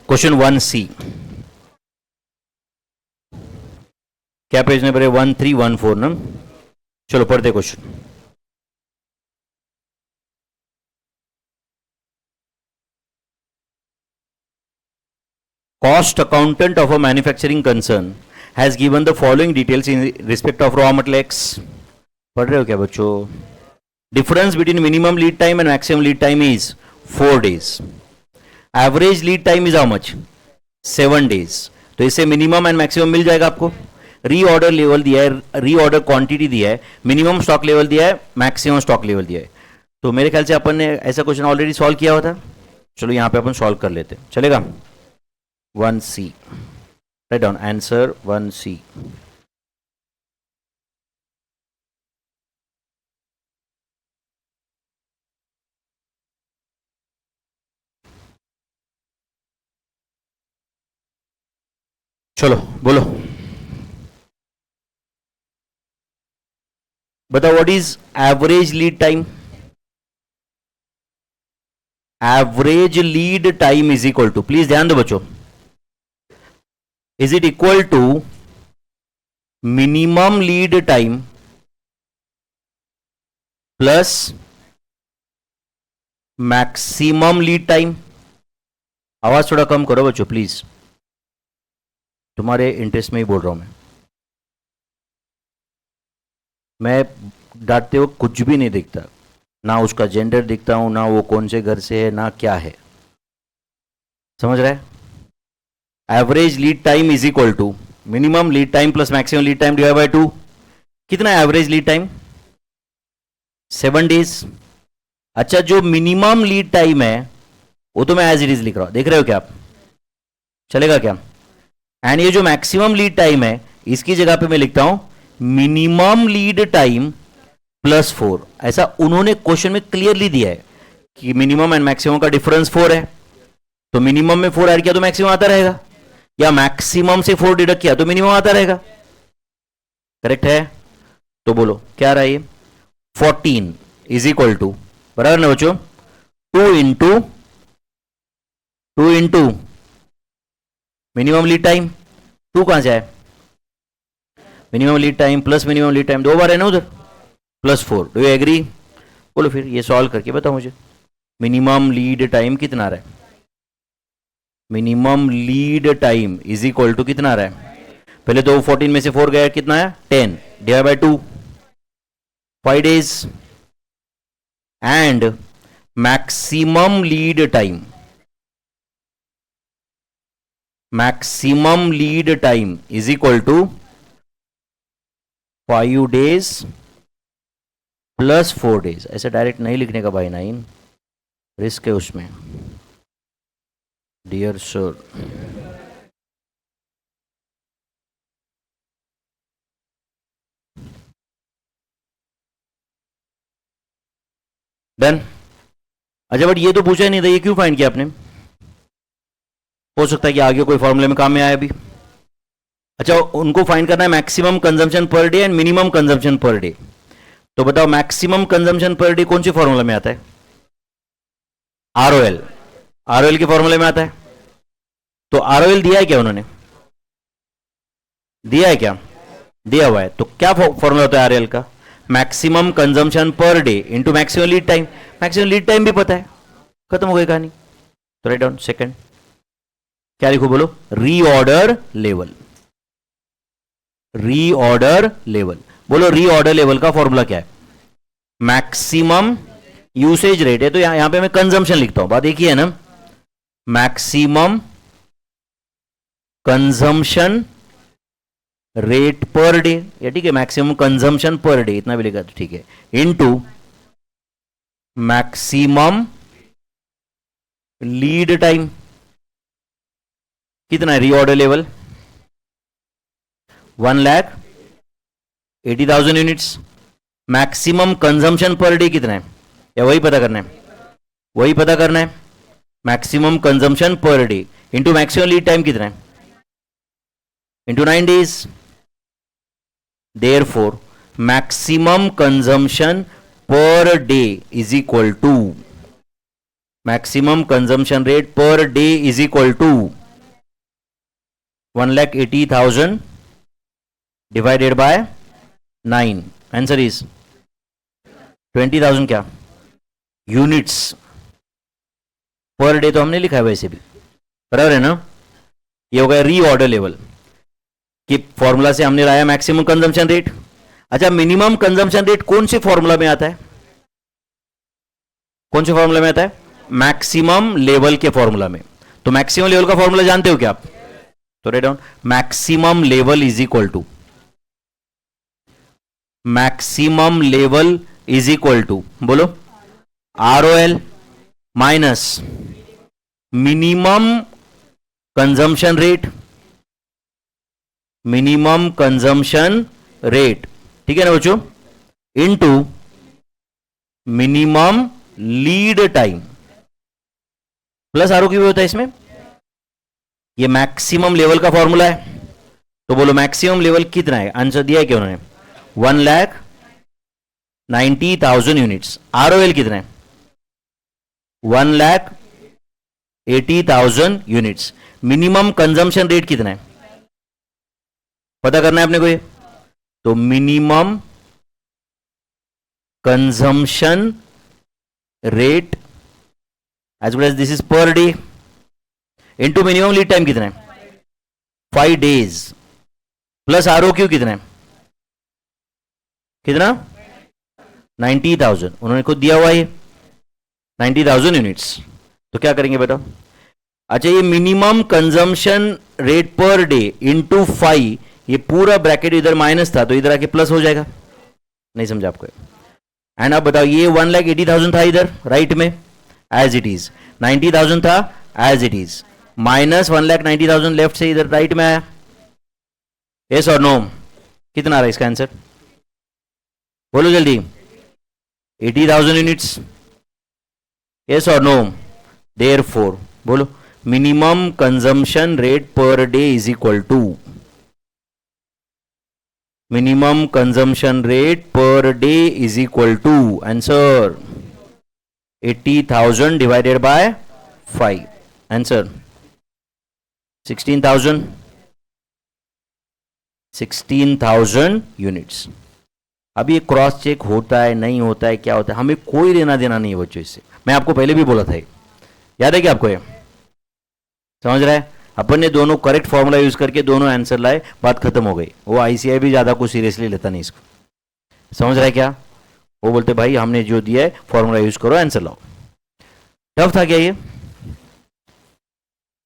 Question 1C, क्या page number है? 1314 ना। चलो पढ़ते question. Cost accountant of a manufacturing concern has given the following details in respect of raw material X. पढ़ रहे हो क्या बच्चों? Difference between minimum lead time and maximum lead time is 4 days. Average lead time is how much? 7 days. तो इससे minimum and maximum मिल जाएगा आपको। Reorder level दिया है, रीऑर्डर क्वांटिटी दिया है, मिनिमम स्टॉक लेवल दिया है, मैक्सिमम स्टॉक लेवल दिया है। तो मेरे ख्याल से अपन ने ऐसा क्वेश्चन ऑलरेडी सॉल्व किया हुआ था। चलो यहाँ पे अपन सॉल्व कर लेते हैं, चलेगा? 1C, write down answer 1C. चलो बोलो, बताओ what is average lead time? Average lead time is equal to, please ध्यान दो बच्चों, is it equal to minimum lead time plus maximum lead time? आवाज थोड़ा कम करो बच्चों प्लीज, तुम्हारे इंटरेस्ट में ही बोल रहा हूं मैं डांटते हो कुछ भी नहीं दिखता, ना उसका जेंडर दिखता हूं, ना वो कौन से घर से है, ना क्या है, समझ रहे? Average lead time is equal to minimum lead time plus maximum lead time divide by 2। कितना है एवरेज लीड टाइम? 7 डेज। अच्छा, जो मिनिमम लीड टाइम है वो तो मैं एज इट इज लिख रहा हूं, देख रहे हो क्या आप? चलेगा क्या? एंड ये जो मैक्सिमम लीड टाइम है इसकी जगह पे मैं लिखता हूं मिनिमम लीड टाइम प्लस 4। ऐसा उन्होंने क्वेश्चन में क्लियरली दिया है कि मिनिमम एंड मैक्सिमम का डिफरेंस 4 है, तो मिनिमम में 4 ऐड किया तो मैक्सिमम आता रहेगा, या मैक्सिमम से 4 डिडक्ट किया तो मिनिमम आता रहेगा। करेक्ट है? तो बोलो क्या रहा ये? 14 इज इक्वल टू, बराबर ना बच्चों, 2 इंटू मिनिमम लीड टाइम, 2 कहां से आए? Minimum lead time plus minimum lead time 2 बार है ना उधर, प्लस 4। Do you agree? बोलो फिर ये सॉल्व करके बताओ मुझे, मिनिमम लीड टाइम कितना आ रहा है? Minimum lead time is equal to कितना आ रहा है? पहले तो 14 में से 4 गया, कितना है? 10 divide by 2, 5 days. And maximum lead time, maximum lead time is equal to 5 days plus 4 days. ऐसे डायरेक्ट नहीं लिखने का भाई, 9 रिस्क है उसमें डियर सर। डन। अच्छा बट ये तो पूछा ही नहीं था, ये क्यों फाइंड किया आपने? हो सकता है कि आगे कोई फॉर्मूले में काम में आया भी। अच्छा, उनको फाइंड करना है maximum consumption per day and minimum consumption per day. तो बताओ मैक्सिमम कंजम्पशन पर डे कौन सी फॉर्मूला में आता है? आरओएल, आरओएल के फॉर्मूले में आता है। तो आरओएल दिया है क्या उन्होंने? दिया है क्या? दिया हुआ है। तो क्या फॉर्मूला होता है आरओएल का? Maximum consumption per day into maximum lead time. Maximum lead time भी पता है, खत्म हो गई कहानी। तो राइट डाउन सेकंड, क्या लिखो बोलो? Reorder level, reorder level. बोलो रीऑर्डर लेवल का फॉर्मूला क्या है? मैक्सिमम यूसेज रेट है, तो यहां पे मैं कंजम्पशन लिखता हूं, बात एक ही है ना? Maximum consumption rate per day, या ठीक है मैक्सिमम कंजम्पशन पर डे, इतना भी लिखा तो ठीक है, इनटू मैक्सिमम लीड टाइम। कितना है reorder level? 1,80,000 units. Maximum consumption per day कितना है, या वही पता करना है? वही पता करना है। Maximum consumption per day into maximum lead time कितना है? Into 9 days. Therefore maximum consumption per day is equal to maximum consumption rate per day is equal to 1,80,000 divided by 9. Answer is 20,000 क्या यूनिट्स पर डे. तो हमने लिखा है वैसे भी, बराबर है ना. ये हो गया रीऑर्डर लेवल कि फॉर्मूला से हमने लाया मैक्सिमम कंजम्पशन रेट. अच्छा, मिनिमम कंजम्पशन रेट कौन से फॉर्मूला में आता है? कौन से फॉर्मूला में आता है? मैक्सिमम लेवल के फॉर्मूला में. तो मैक्सिमम लेवल का फॉर्मूला जानते हो क्या आप? तो write down, maximum level is equal to, maximum level is equal to, बोलो, ROL minus minimum consumption rate, minimum consumption rate, ठीक है ना बच्चों, into minimum lead time plus RO की भी होता है इसमें. ये मैक्सिमम लेवल का फॉर्मूला है. तो बोलो मैक्सिमम लेवल कितना है? आंसर दिया है क्या उन्होंने? 1,90,000 यूनिट्स. ROL कितना है? 1,80,000 यूनिट्स. मिनिमम कंजम्पशन रेट कितना है पता करना है अपने को ये. तो minimum consumption rate as well as this is per day into minimum lead time कितना है? 5 days प्लस ROQ कितना है? कितना? 90,000. उन्होंने खुद दिया हुआ है 90,000 यूनिट्स. तो क्या करेंगे बेटा? अच्छा, ये minimum consumption rate per day into 5, ये पूरा ब्रैकेट इधर माइनस था तो इधर आके प्लस हो जाएगा. नहीं समझा आपको? एंड अब बताओ, ये 1,80,000 था इधर राइट में एज इट इज, 90,000 था as it is, minus 1,90,000 left से इधर राइट में आया. यस और नो? कितना आ रहा है इसका आंसर? बोलो जल्दी. 80,000 यूनिट्स. यस और नो? देयरफॉर बोलो minimum consumption rate per day is equal to, minimum consumption rate per day is equal to, answer 80,000 divided by 5. Answer 16,000 units. अब ये क्रॉस चेक होता है नहीं होता है क्या होता है, हमें कोई लेना देना नहीं है बच्चों इससे. मैं आपको पहले भी बोला था, याद है क्या आपको? ये समझ रहा है? अपन ने दोनों करेक्ट फॉर्मूला यूज करके दोनों आंसर लाए, बात खत्म हो गई. वो ICI भी ज्यादा कुछ सीरियसली लेता नहीं इसको. समझ रहा है क्या? वो बोलते भाई हमने जो दिया है फॉर्मूला यूज करो, आंसर लाओ. टफ था क्या ये?